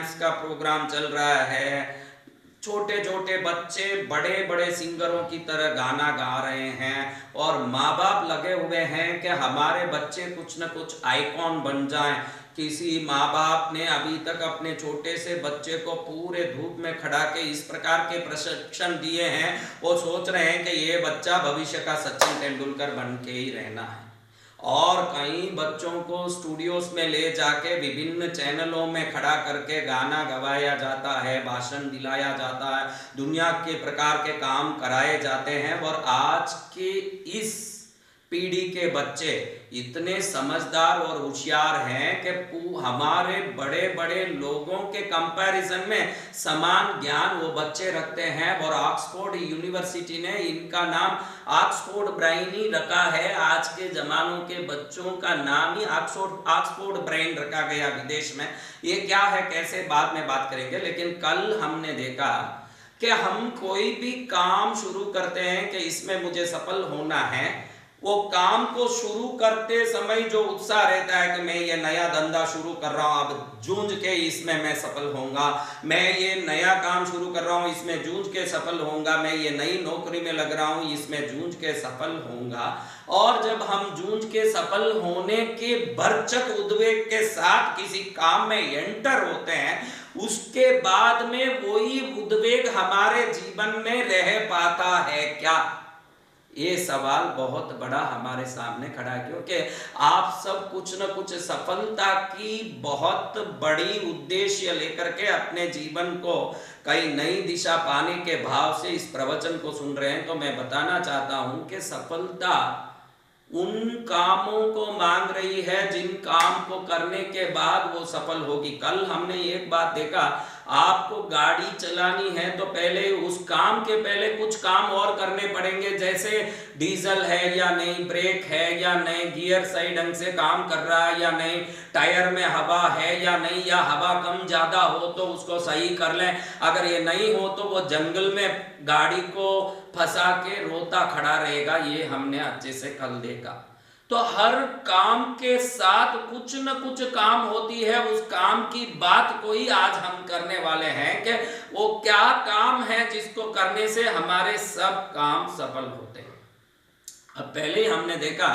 Dance का programme चल रहा है, छोटे छोटे बच्चे बड़े बड़े सिंगरों की तरह गाना गा रहे हैं और माँ बाप लगे हुए हैं कि हमारे बच्चे कुछ न कुछ आइकॉन बन जाएं। किसी माँ बाप ने अभी तक अपने छोटे से बच्चे को पूरे धूप में खड़ा के इस प्रकार के प्रशिक्षण दिए हैं, वो सोच रहे हैं कि ये बच्चा भविष्य का सचिन तेंदुलकर बन के ही रहना है। और कई बच्चों को स्टूडियोज में ले जाके विभिन्न चैनलों में खड़ा करके गाना गवाया जाता है, भाषण दिलाया जाता है, दुनिया के प्रकार के काम कराए जाते हैं। और आज के इस पीढ़ी के बच्चे इतने समझदार और होशियार हैं कि हमारे बड़े बड़े लोगों के कंपैरिजन में समान ज्ञान वो बच्चे रखते हैं। और ऑक्सफोर्ड यूनिवर्सिटी ने इनका नाम ऑक्सफोर्ड ब्रेन ही रखा है। आज के जमानों के बच्चों का नाम ही ऑक्सफोर्ड ब्रेन रखा गया विदेश में। ये क्या है कैसे बाद में बात करेंगे, लेकिन कल हमने देखा कि हम कोई भी काम शुरू करते हैं कि इसमें मुझे सफल होना है, वो काम को शुरू करते समय जो उत्साह रहता है कि मैं ये नया धंधा शुरू कर रहा हूं, अब जूझ के इसमें मैं सफल होऊंगा, मैं ये नया काम शुरू कर रहा हूं, इसमें जूझ के सफल होऊंगा, मैं ये नई नौकरी में लग रहा हूं, इसमें जूझ के सफल होऊंगा। और जब हम जूझ के सफल होने के भरचक उद्वेग के साथ किसी काम में एंटर होते हैं, उसके बाद में वही उद्वेग हमारे जीवन में रह पाता है क्या? ये सवाल बहुत बड़ा हमारे सामने खड़ा है, क्योंकि आप सब कुछ न कुछ सफलता की बहुत बड़ी उद्देश्य लेकर के अपने जीवन को कई नई दिशा पाने के भाव से इस प्रवचन को सुन रहे हैं। तो मैं बताना चाहता हूं कि सफलता उन कामों को मांग रही है जिन काम को करने के बाद वो सफल होगी। कल हमने एक बात देखा, आपको गाड़ी चलानी है तो पहले उस काम के पहले कुछ काम और करने पड़ेंगे, जैसे डीजल है या नहीं, ब्रेक है या नहीं, गियर सही ढंग से काम कर रहा है या नहीं, टायर में हवा है या नहीं, या हवा कम ज्यादा हो तो उसको सही कर लें, अगर ये नहीं हो तो वो जंगल में गाड़ी को फंसा के रोता खड़ा रहेगा। ये हमने अच्छे से कल देखा। तो हर काम के साथ कुछ न कुछ काम होती है, उस काम की बात को ही आज हम करने वाले हैं कि वो क्या काम है जिसको करने से हमारे सब काम सफल होते हैं। अब पहले ही हमने देखा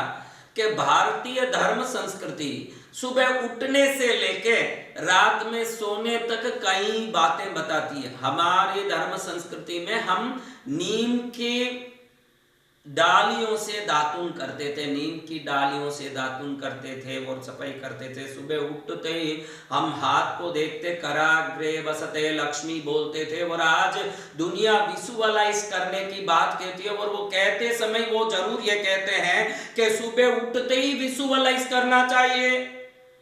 कि भारतीय धर्म संस्कृति सुबह उठने से लेके रात में सोने तक कई बातें बताती है। हमारी धर्म संस्कृति में हम नीम की डालियों से दातुन करते थे, नीम की डालियों से दातुन करते थे और सफाई करते थे। सुबह उठते ही हम हाथ को देखते कराग्रे वसते लक्ष्मी बोलते थे। और आज दुनिया विजुअलाइज करने की बात कहती है, और वो कहते समय वो जरूर ये कहते हैं कि सुबह उठते ही विजुअलाइज करना चाहिए,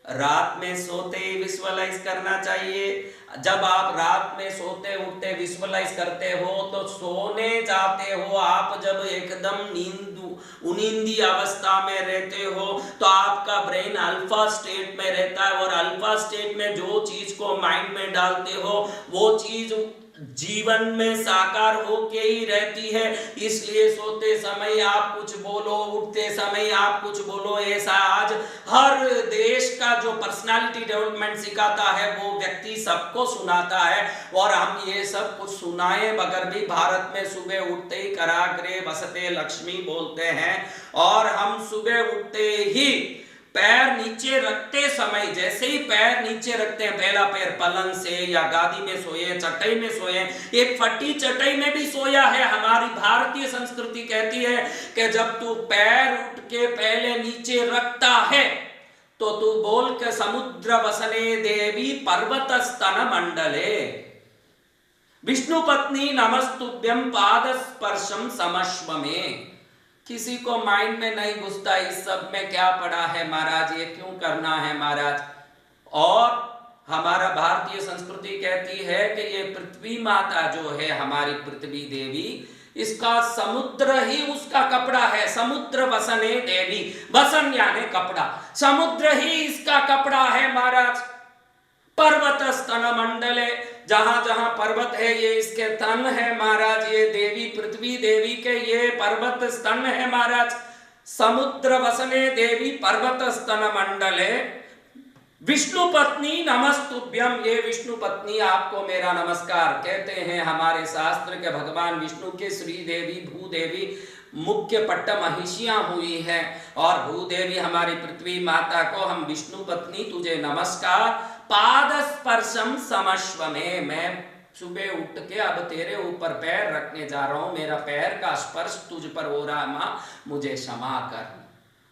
रात में सोते ही विजुअलाइज करना चाहिए। जब आप रात में सोते उठते विजुअलाइज करते हो तो सोने जाते हो आप जब एकदम नींदी अवस्था में रहते हो तो आपका ब्रेन अल्फा स्टेट में रहता है, और अल्फा स्टेट में जो चीज को माइंड में डालते हो वो चीज जीवन में साकार होके ही रहती है। इसलिए सोते समय आप कुछ बोलो, उठते समय आप कुछ बोलो। ऐसा आज हर देश का जो पर्सनालिटी डेवलपमेंट सिखाता है वो व्यक्ति सबको सुनाता है, और हम ये सब कुछ सुनाए बगैर भी भारत में सुबह उठते ही कराग्रे वसते लक्ष्मी बोलते हैं। और हम सुबह उठते ही पैर नीचे रखते समय, जैसे ही पैर नीचे रखते हैं, पहला पैर पलंग से या गादी में सोए, चटाई में सोए, एक फटी चटाई में भी सोया है, हमारी भारतीय संस्कृति कहती है कि जब तू पैर उठ के पहले नीचे रखता है तो तू बोल के समुद्र वसने देवी पर्वत स्तन मंडले विष्णु पत्नी नमस्तुभ्यं पाद स्पर्शम समश्व में। किसी को माइंड में नहीं घुसता इस सब में क्या पड़ा है महाराज, ये क्यों करना है महाराज। और हमारा भारतीय संस्कृति कहती है कि ये पृथ्वी माता जो है हमारी पृथ्वी देवी, इसका समुद्र ही उसका कपड़ा है। समुद्र वसने देवी, वसन यानी कपड़ा, समुद्र ही इसका कपड़ा है महाराज। पर्वत स्तन मंडले, जहां जहां पर्वत है ये इसके तन है महाराज। ये देवी पृथ्वी देवी के ये पर्वत स्तन है महाराज। समुद्र वसने देवी पर्वत स्तन मंडले विष्णु पत्नी नमस्तुभ्यम, ये विष्णु पत्नी आपको मेरा नमस्कार। कहते हैं हमारे शास्त्र के भगवान विष्णु के श्री देवी भूदेवी मुख्य पट्ट महिषियां हुई हैं, और भूदेवी हमारी पृथ्वी माता को हम विष्णु पत्नी तुझे नमस्कार। पाद स्पर्शम समश्व में, मैं सुबह उठ के अब तेरे ऊपर पैर रखने जा रहा हूं, मेरा पैर का स्पर्श तुझ पर हो रहा मां, मुझे क्षमा कर।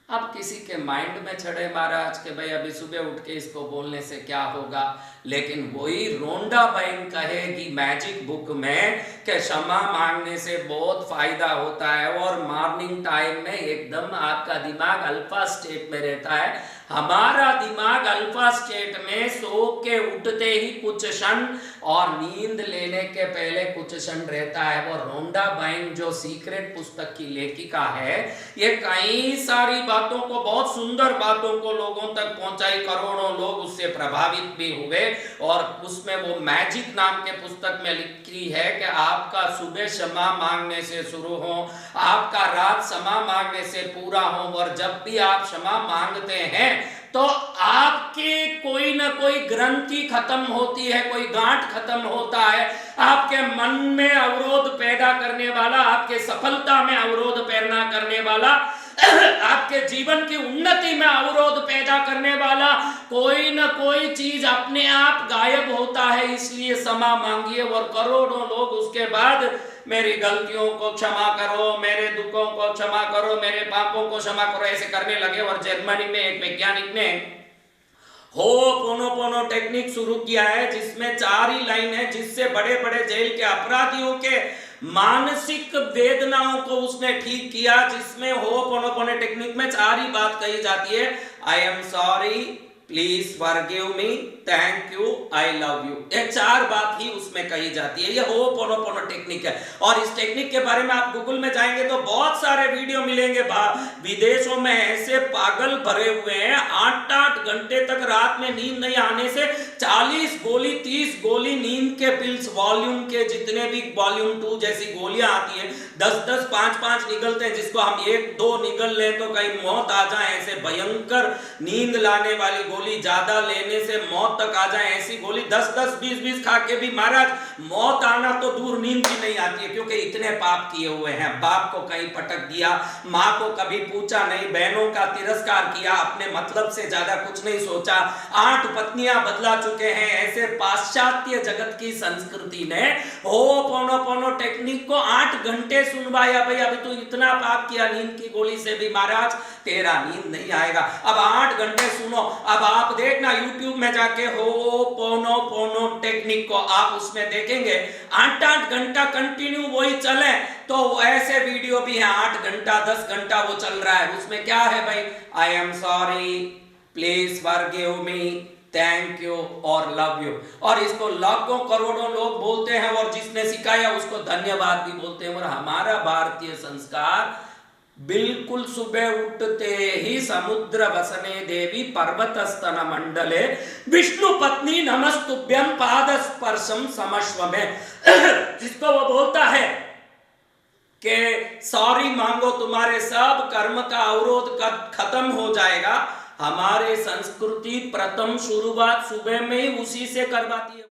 अब किसी के माइंड में चढ़े महाराज के भाई अभी सुबह उठ के इसको बोलने से क्या होगा, लेकिन वही रोंडा बहन कहेगी मैजिक बुक में कि क्षमा मांगने से बहुत फायदा होता है, और मॉर्निंग टाइम में एकदम आपका दिमाग अल्फा स्टेट में रहता है। हमारा दिमाग अल्फा स्टेट में सो के उठते ही कुछ क्षण और नींद लेने के पहले कुछ क्षण रहता है। वो रोंडा बहन जो सीक्रेट पुस्तक की लेखिका है, ये कई सारी बातों को, बहुत सुंदर बातों को लोगों तक पहुंचाई, करोड़ों लोग उससे प्रभावित भी हुए, और उसमें वो मैजिक नाम के पुस्तक में लिखी है कि आपका सुबह क्षमा मांगने से शुरू हो, आपका रात क्षमा मांगने से पूरा हो, और जब भी आप क्षमा मांगते हैं तो आपके कोई ना कोई ग्रंथि खत्म होती है, कोई गांठ खत्म होता है, आपके मन में अवरोध पैदा करने वाला, आपके सफलता में अवरोध पैदा करने वाला, आपके जीवन की उन्नति में अवरोध पैदा करने वाला कोई ना कोई चीज अपने आप गायब होता है। इसलिए क्षमा मांगिए, और करोड़ों लोग उसके बाद मेरी गलतियों को क्षमा करो, मेरे दुखों को क्षमा करो, मेरे पापों को क्षमा करो, ऐसे करने लगे। और जर्मनी में एक वैज्ञानिक ने होपोनोपोनो टेक्निक शुरू किया है, जिसमें 4 ही लाइन है, जिससे बड़े बड़े जेल के अपराधियों के मानसिक वेदनाओं को उसने ठीक किया। जिसमें होपोनोपोनो टेक्निक में 4 ही बात कही जाती है, I am sorry, please forgive me, thank you, I love you. ये 4 बात ही उसमें कही जाती है। ये होपोनोपोनो टेक्निक है, और इस टेक्निक के बारे में आप गूगल में जाएंगे तो बहुत सारे वीडियो मिलेंगे। विदेशों में ऐसे पागल भरे हुए हैं, 8-8 घंटे तक रात में नींद नहीं आने से 40 गोली 30 गोली नींद के पिल्स, वॉल्यूम के जितने भी वॉल्यूम 2 जैसी गोलियां आती है, 10-10 5-5 निकलते हैं, जिसको हम 1-2 निकल लें तो कहीं मौत आ जाए, ऐसे भयंकर नींद लाने वाली गोली, ज्यादा लेने से मौत तक आ जाए ऐसी गोली 10-10 20-20 खा के भी महाराज मौत आना तो दूर, नींद भी नहीं आती है, क्योंकि इतने पाप किए हुए हैं। बाप को कहीं पटक दिया, माँ को कभी पूछा नहीं, बहनों का तिरस्कार किया, अपने मतलब से ज्यादा कुछ नहीं सोचा, 8 पत्नियां बदला चुके हैं। ऐसे पाश्चात्य जगत की संस्कृति ने होपोनोपोनो टेक्निक को 8 घंटे सुनवाया, भाई अभी तू इतना पाप किया, नींद की गोली से भी महाराज तेरा नींद नहीं आएगा, अब 8 घंटे सुनो। अब आप देखना YouTube में जाके होपोनोपोनो टेक्निक को आप उसमें देखेंगे, 8-8 घंटा कंटिन्यू वही चले, तो ऐसे वीडियो भी हैं 8 घंटा 10 घंटा वो चल रहा है। उसमें क्या है भाई, I am sorry, please forgive me, thank you और लव यू, और इसको लाखों करोड़ों लोग बोलते हैं, और जिसने सिखाया उसको धन्यवाद भी बोलते हैं। और हमारा भारतीय संस्कार बिल्कुल सुबह उठते ही समुद्र वसने देवी पर्वतस्तन मंडले विष्णु पत्नी नमस्तुभ्यम पाद स्पर्शम समश्व में, जिसको वो बोलता है कि सॉरी मांगो, तुम्हारे सब कर्म का अवरोध खत्म हो जाएगा। हमारे संस्कृति प्रथम शुरुआत सुबह में ही उसी से करवाती है।